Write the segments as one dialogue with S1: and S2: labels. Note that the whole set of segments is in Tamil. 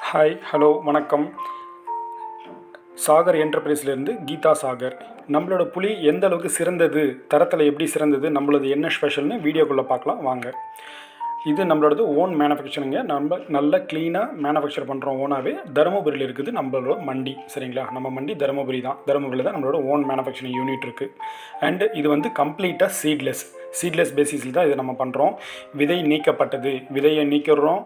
S1: ஹாய் ஹலோ வணக்கம். சாகர் என்டர்பிரைஸ்லேருந்து கீதா சாகர். நம்மளோட புளி எந்த அளவுக்கு சிறந்தது, தரத்தில் எப்படி சிறந்தது, நம்மளது என்ன ஸ்பெஷல்னு வீடியோக்குள்ளே பார்க்கலாம் வாங்க. இது நம்மளோடது ஓன் மேனுஃபேக்சரிங்க. நம்ம நல்ல க்ளீனாக மேனுஃபேக்சர் பண்ணுறோம் ஓனாகவே. தருமபுரியில் இருக்குது நம்மளோட மண்டி, சரிங்களா? நம்ம மண்டி தருமபுரி தான். தருமபுரியில் தான் நம்மளோட ஓன் மேனுஃபேக்சரிங் யூனிட் இருக்குது. அண்டு இது வந்து கம்ப்ளீட்டாக சீட்லெஸ் பேசிஸில் தான் இதை நம்ம பண்ணுறோம். விதை நீக்கப்பட்டது, விதையை நீக்கிறோம்.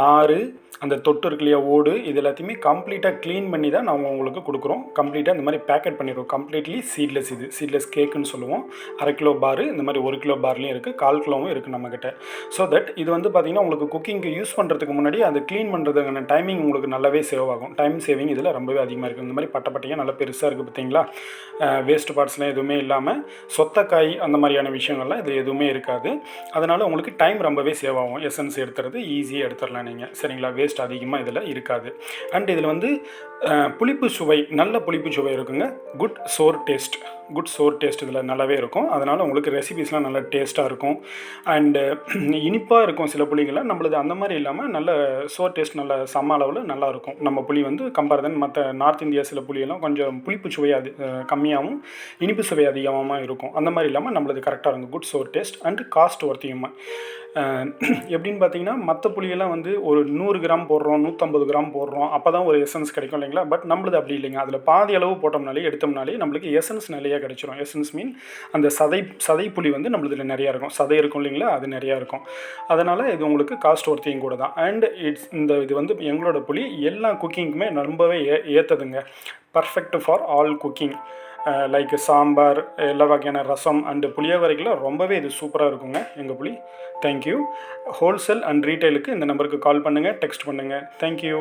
S1: நார், அந்த தொட்டு இருக்கு இல்லையா, ஓடு, இது எல்லாத்தையுமே கம்ப்ளீட்டாக க்ளீன் பண்ணி தான் நம்ம உங்களுக்கு கொடுக்குறோம். கம்ப்ளீட்டாக இந்த மாதிரி பேக்கெட் பண்ணிடுவோம். Completely seedless. இது சீட்லெஸ் கேக்குன்னு சொல்லுவோம். 1/2 கிலோ பார், இந்த மாதிரி 1 கிலோ பார்லேயும் இருக்குது, 1/4 கிலோவும் இருக்குது நம்மக்கிட்ட. ஸோ தட் இது வந்து பார்த்திங்கன்னா உங்களுக்கு குக்கிங்க்கு யூஸ் பண்ணுறதுக்கு முன்னாடி அது க்ளீன் பண்ணுறதுக்கான டைமிங் உங்களுக்கு நல்லாவே சேவ் ஆகும். டைம் சேவிங் இதில் ரொம்பவே அதிகமாக இருக்குது. இந்த மாதிரி பட்டையாக நல்லா பெருசாக இருக்குது பார்த்தீங்களா? வேஸ்ட் பார்ட்ஸ்லாம் எதுவுமே இல்லாமல் சொத்தக்காய் அந்த மாதிரியான விஷயங்கள்லாம் இது எதுவுமே இருக்காது. அதனால் உங்களுக்கு டைம் ரொம்பவே சேவ் ஆகும். எசன்ஸ் எடுத்துறது ஈஸியாக எடுத்துடலாம் நீங்கள், சரிங்களா? வேஸ்ட் அதிகமாக இதில் இருக்காது. அண்ட் இதில் வந்து புளிப்பு சுவை, நல்ல புளிப்பு சுவை இருக்குங்க. குட் சோர் டேஸ்ட் இதில் நல்லாவே இருக்கும். அதனால் உங்களுக்கு ரெசிபீஸ்லாம் நல்லா டேஸ்ட்டாக இருக்கும். அண்டு இனிப்பாக இருக்கும் சில புளிகள்லாம். நம்மளது அந்த மாதிரி இல்லாமல் நல்ல சோர் டேஸ்ட், நல்ல சம அளவில் நல்லாயிருக்கும். நம்ம புளி வந்து கம்பேர் தென் மற்ற நார்த் இந்தியா சில புளியெல்லாம் கொஞ்சம் புளிப்பு சுவை கம்மியாகவும் இனிப்பு சுவை அதிகமாக இருக்கும். அந்த மாதிரி இல்லாமல் நம்மளது கரெக்டாக இருக்கும். Good sour taste and cost ஒர்த்தியமாக. எப்படின்னு பார்த்தீங்கன்னா, மற்ற புளியெல்லாம் வந்து ஒரு 100 கிராம் போடுறோம், 150 கிராம் போடுறோம், அப்போ தான் ஒரு எசன்ஸ் கிடைக்கும் இல்லைங்களா? பட் நம்மளது அப்படி இல்லைங்க. அதில் பாதி அளவு எடுத்தோம்னாலே நம்மளுக்கு எசன்ஸ் நிறையா கிடைச்சிரும். எசன்ஸ் மீன் அந்த சதை புளி வந்து நம்மளதில் நிறையா இருக்கும். சதை இருக்கும் இல்லைங்களா, அது நிறையா இருக்கும். அதனால் இது உங்களுக்கு காஸ்ட் ஒர்த்தியும் கூட தான். அண்ட் இது வந்து எங்களோட புளி எல்லா குக்கிங்க்குமே ரொம்பவே ஏற்றதுங்க. Perfect for all cooking. Like sambar, எல்லா வகையான ரசம் அண்டு புளியோகரைக்கெலாம் ரொம்பவே இது சூப்பராக இருக்குங்க எங்கள் புளி. தேங்க்யூ. ஹோல்சேல் அண்ட் ரீட்டைலுக்கு இந்த நம்பருக்கு கால் பண்ணுங்கள், டெக்ஸ்ட் பண்ணுங்கள். தேங்க்யூ.